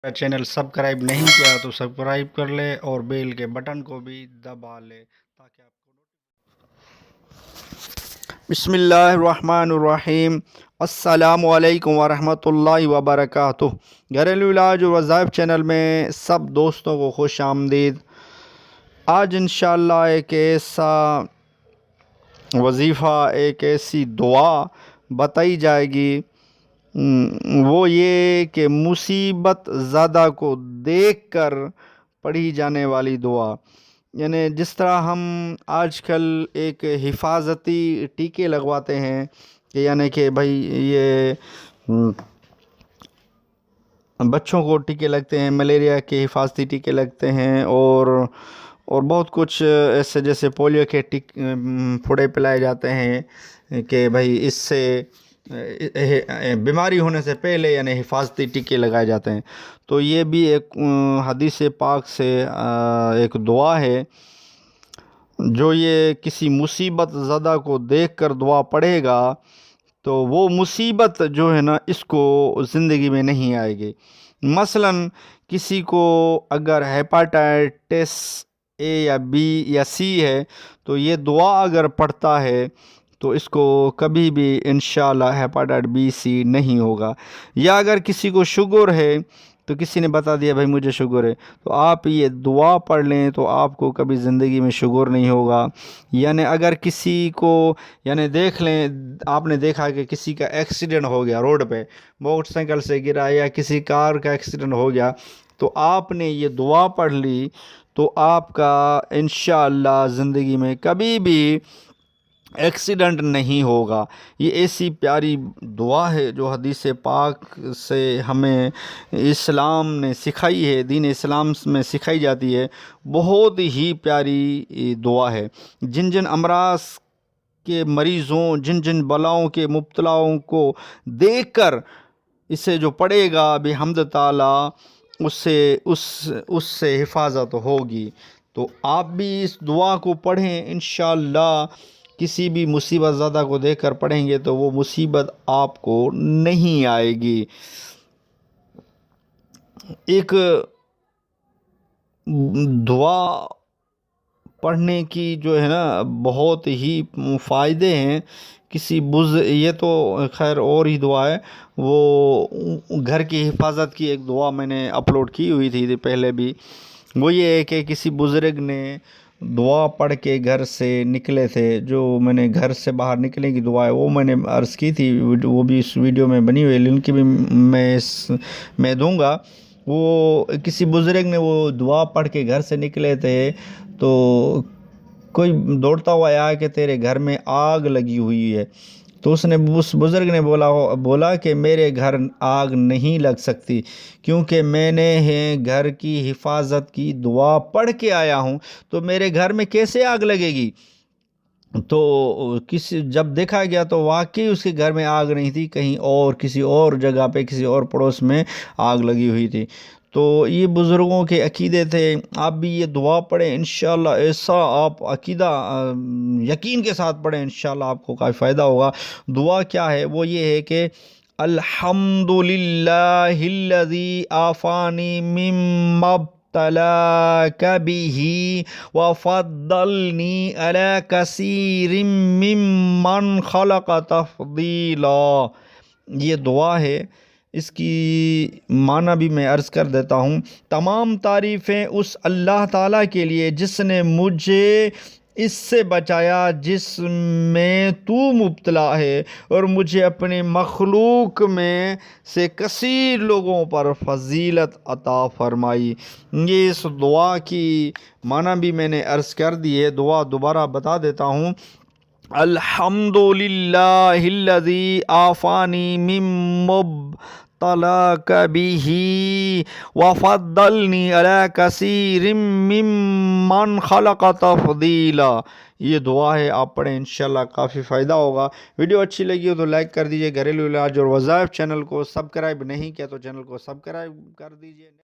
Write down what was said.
मेरा channel subscribe नहीं किया तो सब्सक्राइब कर ले और बेल के बटन को भी दबा ले ताकि आपको बिस्मिल्लाहिर्रहमानिर्रहीम। अस्सलामु अलैकुम वरहमतुल्लाहि वबरकातुहू। घरेलू इलाज और वज़ाइफ चैनल में सब दोस्तों को खुश आमदीद। आज इंशाअल्लाह एक ऐसा वजीफ़ा, एक ऐसी दुआ बताई जाएगी, वो ये कि मुसीबत ज़्यादा को देखकर पढ़ी जाने वाली दुआ। यानी जिस तरह हम आजकल एक हिफाजती टीके लगवाते हैं कि यानी कि भाई ये बच्चों को टीके लगते हैं, मलेरिया के हिफाजती टीके लगते हैं और बहुत कुछ ऐसे जैसे पोलियो के फुड़े पिलाए जाते हैं कि भाई इससे बीमारी होने से पहले यानी हिफाजती टीके लगाए जाते हैं। तो ये भी एक हदीस पाक से एक दुआ है, जो ये किसी मुसीबत ज़दा को देखकर दुआ पढ़ेगा तो वो मुसीबत जो है ना, इसको ज़िंदगी में नहीं आएगी। मसलन किसी को अगर हेपाटाइटिस ए या बी या सी है तो ये दुआ अगर पढ़ता है तो इसको कभी भी इंशाल्लाह हेपाटाइटिस बी सी नहीं होगा। या अगर किसी को शुगर है तो किसी ने बता दिया भाई मुझे शुगर है, तो आप ये दुआ पढ़ लें तो आपको कभी ज़िंदगी में शुगर नहीं होगा। यानी अगर किसी को यानी देख लें, आपने देखा कि किसी का एक्सीडेंट हो गया, रोड पे मोटरसाइकिल से गिरा या किसी कार का एक्सीडेंट हो गया, तो आपने ये दुआ पढ़ ली तो आपका इंशाअल्लाह ज़िंदगी में कभी भी एक्सीडेंट नहीं होगा। ये ऐसी प्यारी दुआ है जो हदीस पाक से हमें इस्लाम ने सिखाई है, दीन इस्लाम में सिखाई जाती है। बहुत ही प्यारी दुआ है। जिन जिन अमराज के मरीज़ों, जिन जिन बलाओं के मुब्तलाओं को देखकर इसे जो पढ़ेगा बिहम्द ताला उससे हिफाजत होगी। तो आप भी इस दुआ को पढ़ें, इंशाअल्लाह किसी भी मुसीबत ज़्यादा को देखकर पढ़ेंगे तो वो मुसीबत आपको नहीं आएगी। एक दुआ पढ़ने की जो है ना बहुत ही फ़ायदे हैं। ये तो खैर और ही दुआ है, वो घर की हिफाजत की एक दुआ मैंने अपलोड की हुई थी पहले भी। वो ये है कि किसी बुज़ुर्ग ने दुआ पढ़ के घर से निकले थे, जो मैंने घर से बाहर निकलने की दुआ है वो मैंने अर्ज़ की थी, वो भी इस वीडियो में बनी हुई है, लिंक भी मैं दूंगा। वो किसी बुज़ुर्ग ने वो दुआ पढ़ के घर से निकले थे तो कोई दौड़ता हुआ आया कि तेरे घर में आग लगी हुई है। तो उस बुज़ुर्ग ने बोला कि मेरे घर आग नहीं लग सकती क्योंकि मैंने घर की हिफाजत की दुआ पढ़ के आया हूँ, तो मेरे घर में कैसे आग लगेगी। तो जब देखा गया तो वाकई उसके घर में आग नहीं थी, कहीं और किसी और जगह पे किसी और पड़ोस में आग लगी हुई थी। तो ये बुज़ुर्गों के अकीदे थे। आप भी ये दुआ पढ़ें, इंशाअल्लाह ऐसा आप अकीदा यकीन के साथ पढ़ें, इंशाअल्लाह आपको काफ़ी फ़ायदा होगा। दुआ क्या है, वो ये है कि अल्हम्दुलिल्लाहिल्लज़ी आफ़ानी मिम्मा तलाक बिही वफ़द्दलनी अला कसीरिम मिम्मन खलक़ तफ़दीला। ये दुआ है, इसकी माना भी मैं अर्ज़ कर देता हूँ। तमाम तारीफ़ें उस अल्लाह ताला के लिए जिसने मुझे इससे बचाया जिसमें तू मुब्तला है और मुझे अपने मखलूक में से कसीर लोगों पर फजीलत अता फ़रमाई। ये इस दुआ की माना भी मैंने अर्ज़ कर दी है, दुआ दोबारा बता देता हूँ। अल्हम्दुलिल्लाहिल्लज़ी आफ़ानी मिम्मुब्तलाक बिही वफ़द्दलनी अला कसीरिम मिम्मन खलक़ तफ़दीला। ये दुआ है, आप पढ़ें, इंशाल्लाह काफ़ी फ़ायदा होगा। वीडियो अच्छी लगी हो तो लाइक कर दीजिए। घरेलू इलाज और वज़ाइफ चैनल को सब्सक्राइब नहीं किया तो चैनल को सब्सक्राइब कर दीजिए।